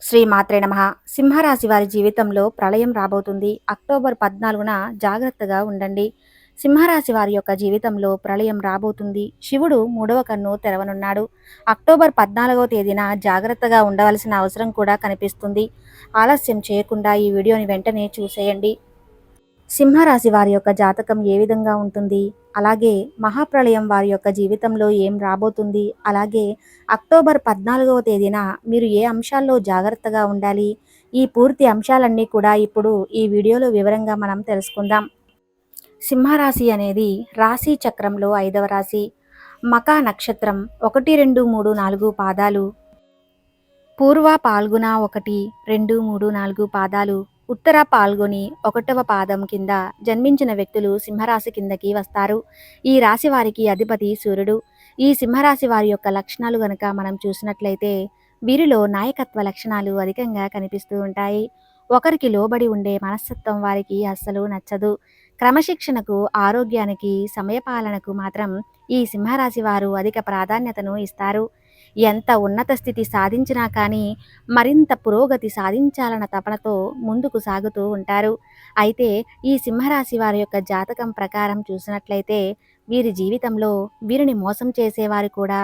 శ్రీమాత్రే నమః. సింహరాశి వారి జీవితంలో ప్రళయం రాబోతుంది. అక్టోబర్ 14న జాగ్రత్తగా ఉండండి. సింహరాశి వారి యొక్క జీవితంలో ప్రళయం రాబోతుంది. శివుడు మూడవ కన్ను తెరవనున్నాడు. అక్టోబర్ 14వ తేదీన జాగ్రత్తగా ఉండవలసిన అవసరం కూడా కనిపిస్తుంది. ఆలస్యం చేయకుండా ఈ వీడియోని వెంటనే చూసేయండి. సింహరాశి వారి యొక్క జాతకం ఏ విధంగా ఉంటుంది, అలాగే మహాప్రళయం వారి యొక్క జీవితంలో ఏం రాబోతుంది, అలాగే అక్టోబర్ 14వ తేదీన మీరు ఏ అంశాల్లో జాగ్రత్తగా ఉండాలి, ఈ పూర్తి అంశాలన్నీ కూడా ఇప్పుడు ఈ వీడియోలో వివరంగా మనం తెలుసుకుందాం. సింహరాశి అనేది రాశి చక్రంలో 5వ రాశి. మకా నక్షత్రం 1, 2, 3, 4 పాదాలు, పూర్వ పాల్గుణ 1, 2, 3, 4 పాదాలు, ఉత్తర పాల్గొని 1వ పాదం కింద జన్మించిన వ్యక్తులు సింహరాశి కిందకి వస్తారు. ఈ రాశి వారికి అధిపతి సూర్యుడు. ఈ సింహరాశి వారి యొక్క లక్షణాలు గనక మనం చూసినట్లయితే వీరిలో నాయకత్వ లక్షణాలు అధికంగా కనిపిస్తూ ఉంటాయి. ఒకరికి లోబడి ఉండే మనస్తత్వం వారికి అస్సలు నచ్చదు. క్రమశిక్షణకు, ఆరోగ్యానికి, సమయపాలనకు మాత్రం ఈ సింహరాశి వారు అధిక ప్రాధాన్యతను ఇస్తారు. ఎంత ఉన్నత స్థితి సాధించినా కానీ మరింత పురోగతి సాధించాలన్న తపనతో ముందుకు సాగుతూ ఉంటారు. అయితే ఈ సింహరాశి వారి యొక్క జాతకం ప్రకారం చూసినట్లయితే వీరి జీవితంలో వీరిని మోసం చేసేవారు కూడా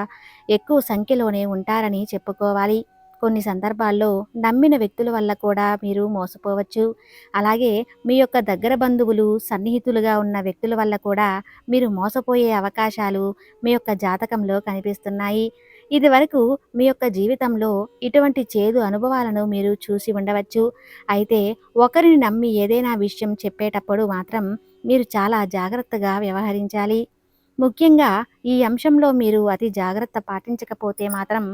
ఎక్కువ సంఖ్యలోనే ఉంటారని చెప్పుకోవాలి. కొన్ని సందర్భాల్లో నమ్మిన వ్యక్తుల వల్ల కూడా మీరు మోసపోవచ్చు. అలాగే మీ యొక్క దగ్గర బంధువులు, సన్నిహితులుగా ఉన్న వ్యక్తుల వల్ల కూడా మీరు మోసపోయే అవకాశాలు మీ యొక్క జాతకంలో కనిపిస్తున్నాయి. ఇదివరకు మీ యొక్క జీవితంలో ఇటువంటి చేదు అనుభవాలను మీరు చూసి ఉండవచ్చు. అయితే ఒకరిని నమ్మి ఏదైనా విషయం చెప్పేటప్పుడు మాత్రం మీరు చాలా జాగ్రత్తగా వ్యవహరించాలి. ముఖ్యంగా ఈ అంశంలో మీరు అతి జాగ్రత్త పాటించకపోతే మాత్రం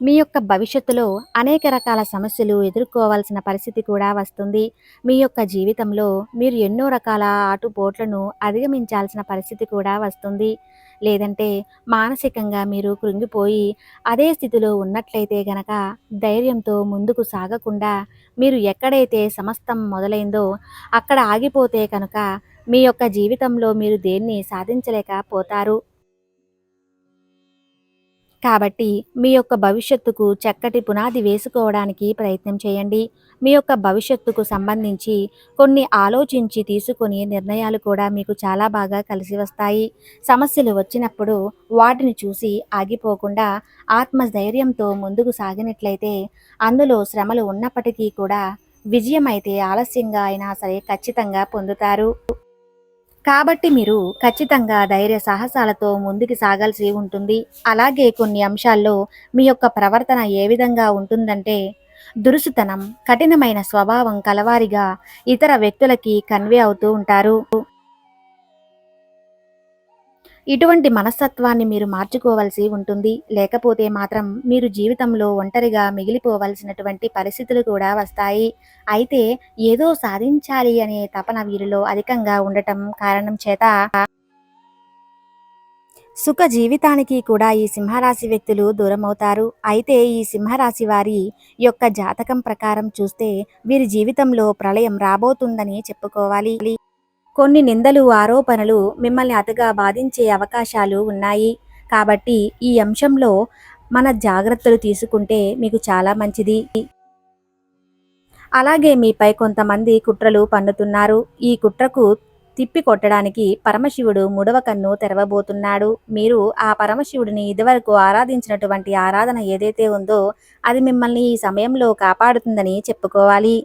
మీ యొక్క భవిష్యత్తులో అనేక రకాల సమస్యలు ఎదుర్కోవాల్సిన పరిస్థితి కూడా వస్తుంది. మీ యొక్క జీవితంలో మీరు ఎన్నో రకాల ఆటుపోట్లను అధిగమించాల్సిన పరిస్థితి కూడా వస్తుంది. లేదంటే మానసికంగా మీరు కృంగిపోయి అదే స్థితిలో ఉన్నట్లయితే గనక ధైర్యంతో ముందుకు సాగకుండా మీరు ఎక్కడైతే సమస్తం మొదలైందో అక్కడ ఆగిపోతే కనుక మీ యొక్క జీవితంలో మీరు దేన్ని సాధించలేకపోతారు. కాబట్టి మీ యొక్క భవిష్యత్తుకు చక్కటి పునాది వేసుకోవడానికి ప్రయత్నం చేయండి. మీ యొక్క భవిష్యత్తుకు సంబంధించి కొన్ని ఆలోచించి తీసుకొని నిర్ణయాలు కూడా మీకు చాలా బాగా కలిసి వస్తాయి. సమస్యలు వచ్చినప్పుడు వాటిని చూసి ఆగిపోకుండా ఆత్మధైర్యంతో ముందుకు సాగినట్లయితే అందులో శ్రమలు ఉన్నప్పటికీ కూడా విజయం అయితే ఆలస్యంగా అయినా సరే ఖచ్చితంగా పొందుతారు. కాబట్టి మీరు ఖచ్చితంగా ధైర్య సాహసాలతో ముందుకు సాగాల్సి ఉంటుంది. అలాగే కొన్ని అంశాల్లో మీ యొక్క ప్రవర్తన ఏ విధంగా ఉంటుందంటే దురుసుతనం, కఠినమైన స్వభావం కలవారిగా ఇతర వ్యక్తులకి కన్వే అవుతూ ఉంటారు. ఇటువంటి మనస్తత్వాన్ని మీరు మార్చుకోవాల్సి ఉంటుంది. లేకపోతే మాత్రం మీరు జీవితంలో ఒంటరిగా మిగిలిపోవలసినటువంటి పరిస్థితులు కూడా వస్తాయి. అయితే ఏదో సాధించాలి అనే తపన వీరిలో అధికంగా ఉండటం కారణం చేత సుఖ జీవితానికి కూడా ఈ సింహరాశి వ్యక్తులు దూరమవుతారు. అయితే ఈ సింహరాశి వారి యొక్క జాతకం ప్రకారం చూస్తే వీరి జీవితంలో ప్రళయం రాబోతుందని చెప్పుకోవాలి. కొన్ని నిందలు, ఆరోపణలు మిమ్మల్ని అతిగా బాధించే అవకాశాలు ఉన్నాయి. కాబట్టి ఈ అంశంలో మన జాగ్రత్తలు తీసుకుంటే మీకు చాలా మంచిది. అలాగే మీపై కొంతమంది కుట్రలు పన్నుతున్నారు. ఈ కుట్రకు తిప్పి కొట్టడానికి పరమశివుడు మూడవ కన్ను తెరవబోతున్నాడు. మీరు ఆ పరమశివుడిని ఇదివరకు ఆరాధించినటువంటి ఆరాధన ఏదైతే ఉందో అది మిమ్మల్ని ఈ సమయంలో కాపాడుతుందని చెప్పుకోవాలి.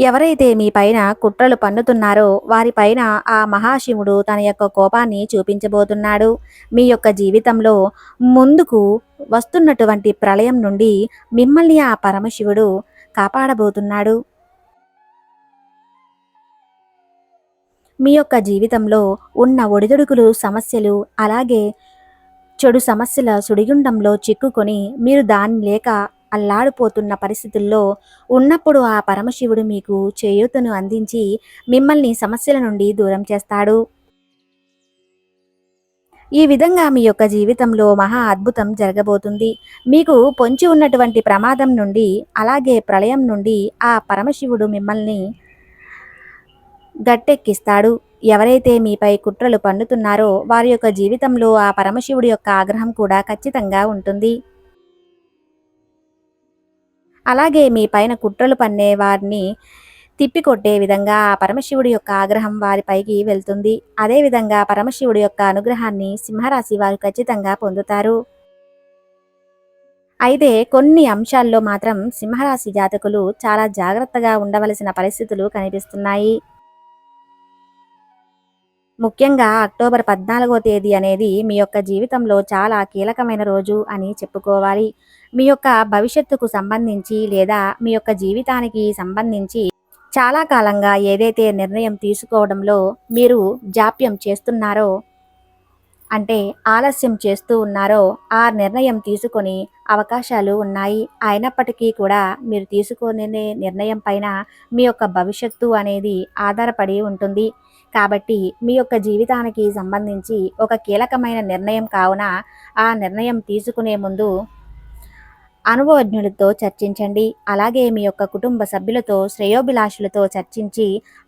ఎవరైతే మీ పైన కుట్రలు పన్నుతున్నారో వారిపైన ఆ మహాశివుడు తన యొక్క కోపాన్ని చూపించబోతున్నాడు. మీ యొక్క జీవితంలో ముందుకు వస్తున్నటువంటి ప్రళయం నుండి మిమ్మల్ని ఆ పరమశివుడు కాపాడబోతున్నాడు. మీ యొక్క జీవితంలో ఉన్న ఒడిదుడుకులు, సమస్యలు, అలాగే చెడు సమస్యల సుడిగుండంలో చిక్కుకొని మీరు దాన్ని లేక అల్లాడిపోతున్న పరిస్థితుల్లో ఉన్నప్పుడు ఆ పరమశివుడు మీకు చేయూతను అందించి మిమ్మల్ని సమస్యల నుండి దూరం చేస్తాడు. ఈ విధంగా మీ యొక్క జీవితంలో మహా అద్భుతం జరగబోతుంది. మీకు పొంచి ఉన్నటువంటి ప్రమాదం నుండి, అలాగే ప్రళయం నుండి ఆ పరమశివుడు మిమ్మల్ని గట్టెక్కిస్తాడు. ఎవరైతే మీపై కుట్రలు పన్నుతున్నారో వారి యొక్క జీవితంలో ఆ పరమశివుడి యొక్క ఆగ్రహం కూడా ఖచ్చితంగా ఉంటుంది. అలాగే మీ పైన కుట్రలు పన్నే వారిని తిప్పికొట్టే విధంగా ఆ పరమశివుడి యొక్క ఆగ్రహం వారిపైకి వెళ్తుంది. అదేవిధంగా పరమశివుడి యొక్క అనుగ్రహాన్ని సింహరాశి వారు ఖచ్చితంగా పొందుతారు. అయితే కొన్ని అంశాల్లో మాత్రం సింహరాశి జాతకులు చాలా జాగ్రత్తగా ఉండవలసిన పరిస్థితులు కనిపిస్తున్నాయి. ముఖ్యంగా అక్టోబర్ 14వ తేదీ అనేది మీ యొక్క జీవితంలో చాలా కీలకమైన రోజు అని చెప్పుకోవాలి. మీ యొక్క భవిష్యత్తుకు సంబంధించి లేదా మీ యొక్క జీవితానికి సంబంధించి చాలా కాలంగా ఏదైతే నిర్ణయం తీసుకోవడంలో మీరు జాప్యం చేస్తున్నారో, అంటే ఆలస్యం చేస్తూ ఉన్నారో, ఆ నిర్ణయం తీసుకొని అవకాశాలు ఉన్నాయి. అయినప్పటికీ కూడా మీరు తీసుకునే నిర్ణయం పైన మీ యొక్క భవిష్యత్తు అనేది ఆధారపడి ఉంటుంది. కాబట్టి మీ యొక్క జీవితానికి సంబంధించి ఒక కీలకమైన నిర్ణయం కావున ఆ నిర్ణయం తీసుకునే ముందు అనుభవజ్ఞులతో చర్చించండి. అలాగే మీ యొక్క కుటుంబ సభ్యులతో, శ్రేయోభిలాషులతో చర్చించి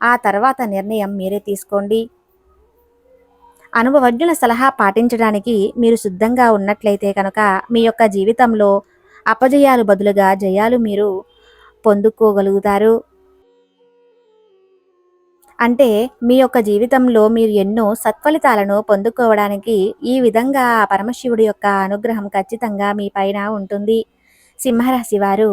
ఆ తర్వాత నిర్ణయం మీరే తీసుకోండి. అనుభవజ్ఞుల సలహా పాటించడానికి మీరు సిద్ధంగా ఉన్నట్లయితే కనుక మీ యొక్క జీవితంలో అపజయాలు బదులుగా జయాలు మీరు పొందుకోగలుగుతారు. అంటే మీ యొక్క జీవితంలో మీరు ఎన్నో సత్ఫలితాలను పొందుకోవడానికి ఈ విధంగా ఆ పరమశివుడి యొక్క అనుగ్రహం ఖచ్చితంగా మీ పైన ఉంటుంది. సింహరాశి వారు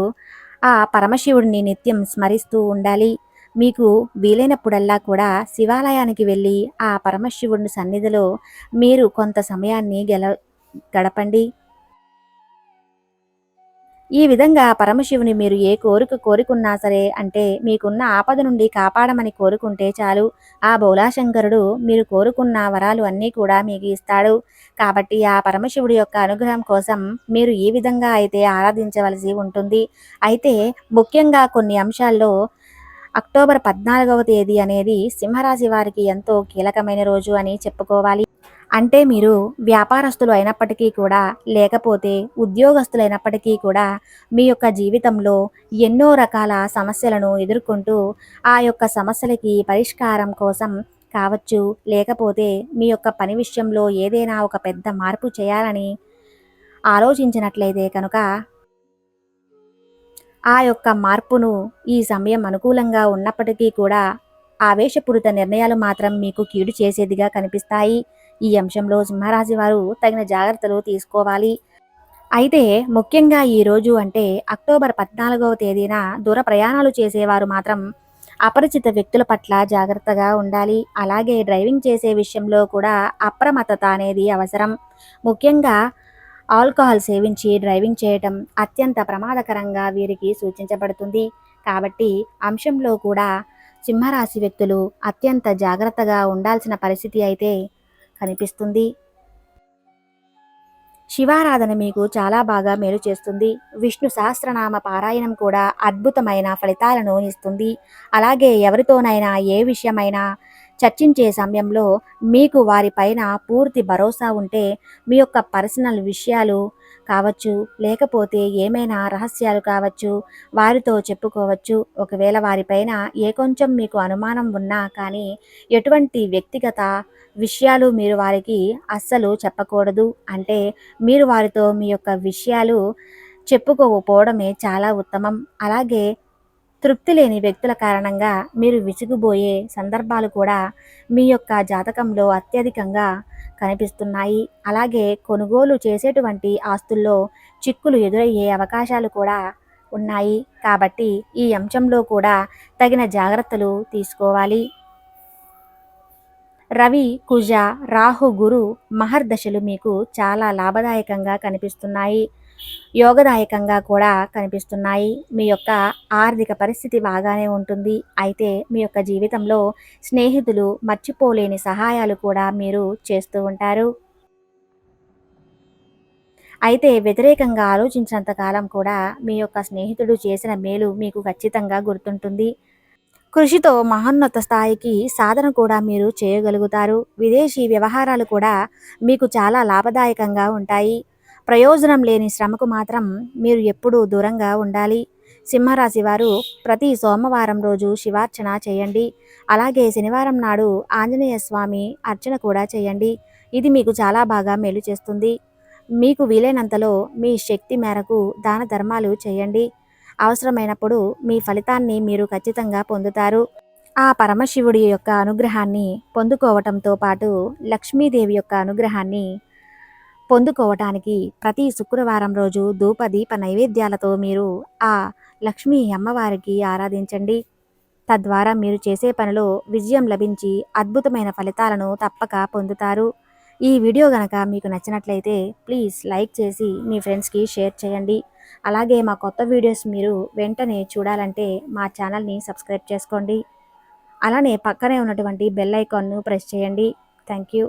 ఆ పరమశివుడిని నిత్యం స్మరిస్తూ ఉండాలి. మీకు వీలైనప్పుడల్లా కూడా శివాలయానికి వెళ్ళి ఆ పరమశివుడి సన్నిధిలో మీరు కొంత సమయాన్ని గడపండి. ఈ విధంగా పరమశివుని మీరు ఏ కోరిక కోరుకున్నా సరే, అంటే మీకున్న ఆపద నుండి కాపాడమని కోరుకుంటే చాలు, ఆ బోలాశంకరుడు మీరు కోరుకున్న వరాలు అన్నీ కూడా మీకు ఇస్తాడు. కాబట్టి ఆ పరమశివుడి యొక్క అనుగ్రహం కోసం మీరు ఈ విధంగా అయితే ఆరాధించవలసి ఉంటుంది. అయితే ముఖ్యంగా కొన్ని అంశాల్లో అక్టోబర్ 14వ తేదీ అనేది సింహరాశి వారికి ఎంతో కీలకమైన రోజు అని చెప్పుకోవాలి. అంటే మీరు వ్యాపారస్తులు అయినప్పటికీ కూడా, లేకపోతే ఉద్యోగస్తులైనప్పటికీ కూడా మీ యొక్క జీవితంలో ఎన్నో రకాల సమస్యలను ఎదుర్కొంటూ ఆ యొక్క సమస్యలకి పరిష్కారం కోసం కావచ్చు, లేకపోతే మీ యొక్క పని విషయంలో ఏదైనా ఒక పెద్ద మార్పు చేయాలని ఆలోచించినట్లయితే కనుక ఆ యొక్క మార్పును ఈ సమయం అనుకూలంగా ఉన్నప్పటికీ కూడా ఆవేశపూరిత నిర్ణయాలు మాత్రం మీకు కీడు చేసేదిగా కనిపిస్తాయి. ఈ అంశంలో సింహరాశి వారు తగిన జాగ్రత్తలు తీసుకోవాలి. అయితే ముఖ్యంగా ఈరోజు అంటే అక్టోబర్ 14వ తేదీన దూర ప్రయాణాలు చేసేవారు మాత్రం అపరిచిత వ్యక్తుల పట్ల జాగ్రత్తగా ఉండాలి. అలాగే డ్రైవింగ్ చేసే విషయంలో కూడా అప్రమత్తత అనేది అవసరం. ముఖ్యంగా ఆల్కహాల్ సేవించి డ్రైవింగ్ చేయటం అత్యంత ప్రమాదకరంగా వీరికి సూచించబడుతుంది. కాబట్టి అంశంలో కూడా సింహరాశి వ్యక్తులు అత్యంత జాగ్రత్తగా ఉండాల్సిన పరిస్థితి అయితే కనిపిస్తుంది. శివారాధన మీకు చాలా బాగా మేలు చేస్తుంది. విష్ణు సహస్రనామ పారాయణం కూడా అద్భుతమైన ఫలితాలను ఇస్తుంది. అలాగే ఎవరితోనైనా ఏ విషయమైనా చర్చించే సమయంలో మీకు వారిపైన పూర్తి భరోసా ఉంటే మీ యొక్క పర్సనల్ విషయాలు కావచ్చు, లేకపోతే ఏమైనా రహస్యాలు కావచ్చు, వారితో చెప్పుకోవచ్చు. ఒకవేళ వారిపైన ఏ కొంచెం మీకు అనుమానం ఉన్నా కానీ ఎటువంటి వ్యక్తిగత విషయాలు మీరు వారికి అస్సలు చెప్పకూడదు. అంటే మీరు వారితో మీ యొక్క విషయాలు చెప్పుకోకపోవడమే చాలా ఉత్తమం. అలాగే తృప్తి లేని వ్యక్తుల కారణంగా మీరు విసిగిపోయే సందర్భాలు కూడా మీ యొక్క జాతకంలో అత్యధికంగా కనిపిస్తున్నాయి. అలాగే కొనుగోలు చేసేటువంటి ఆస్తుల్లో చిక్కులు ఎదురయ్యే అవకాశాలు కూడా ఉన్నాయి. కాబట్టి ఈ అంశంలో కూడా తగిన జాగ్రత్తలు తీసుకోవాలి. రవి, కుజ, రాహు, గురు మహర్దశలు మీకు చాలా లాభదాయకంగా కనిపిస్తున్నాయి. యోగదాయకంగా కూడా కనిపిస్తున్నాయి. మీ యొక్క ఆర్థిక పరిస్థితి బాగానే ఉంటుంది. అయితే మీ యొక్క జీవితంలో స్నేహితులు మర్చిపోలేని సహాయాలు కూడా మీరు చేస్తూ ఉంటారు. అయితే వ్యతిరేకంగా ఆలోచించినంత కాలం కూడా మీ యొక్క స్నేహితుడు చేసిన మేలు మీకు ఖచ్చితంగా గుర్తుంటుంది. కృషితో మహోన్నత స్థాయికి సాధన కూడా మీరు చేయగలుగుతారు. విదేశీ వ్యవహారాలు కూడా మీకు చాలా లాభదాయకంగా ఉంటాయి. ప్రయోజనం లేని శ్రమకు మాత్రం మీరు ఎప్పుడూ దూరంగా ఉండాలి. సింహరాశి వారు ప్రతి సోమవారం రోజు శివార్చన చేయండి. అలాగే శనివారం నాడు ఆంజనేయ స్వామి అర్చన కూడా చేయండి. ఇది మీకు చాలా బాగా మేలు చేస్తుంది. మీకు వీలైనంతలో మీ శక్తి మేరకు దాన ధర్మాలు చేయండి. అవసరమైనప్పుడు మీ ఫలితాన్ని మీరు ఖచ్చితంగా పొందుతారు. ఆ పరమశివుడి యొక్క అనుగ్రహాన్ని పొందుకోవటంతో పాటు లక్ష్మీదేవి యొక్క అనుగ్రహాన్ని పొందుకోవటానికి ప్రతి శుక్రవారం రోజు ధూప దీప నైవేద్యాలతో మీరు ఆ లక్ష్మీ అమ్మవారికి ఆరాధించండి. తద్వారా మీరు చేసే పనిలో విజయం లభించి అద్భుతమైన ఫలితాలను తప్పక పొందుతారు. ఈ వీడియో గనక మీకు నచ్చినట్లయితే ప్లీజ్ లైక్ చేసి మీ ఫ్రెండ్స్కి షేర్ చేయండి. అలాగే మా కొత్త వీడియోస్ మీరు వెంటనే చూడాలంటే మా ఛానల్ని సబ్స్క్రైబ్ చేసుకోండి. అలానే పక్కనే ఉన్నటువంటి బెల్ ఐకాన్ను ప్రెస్ చేయండి. Thank you.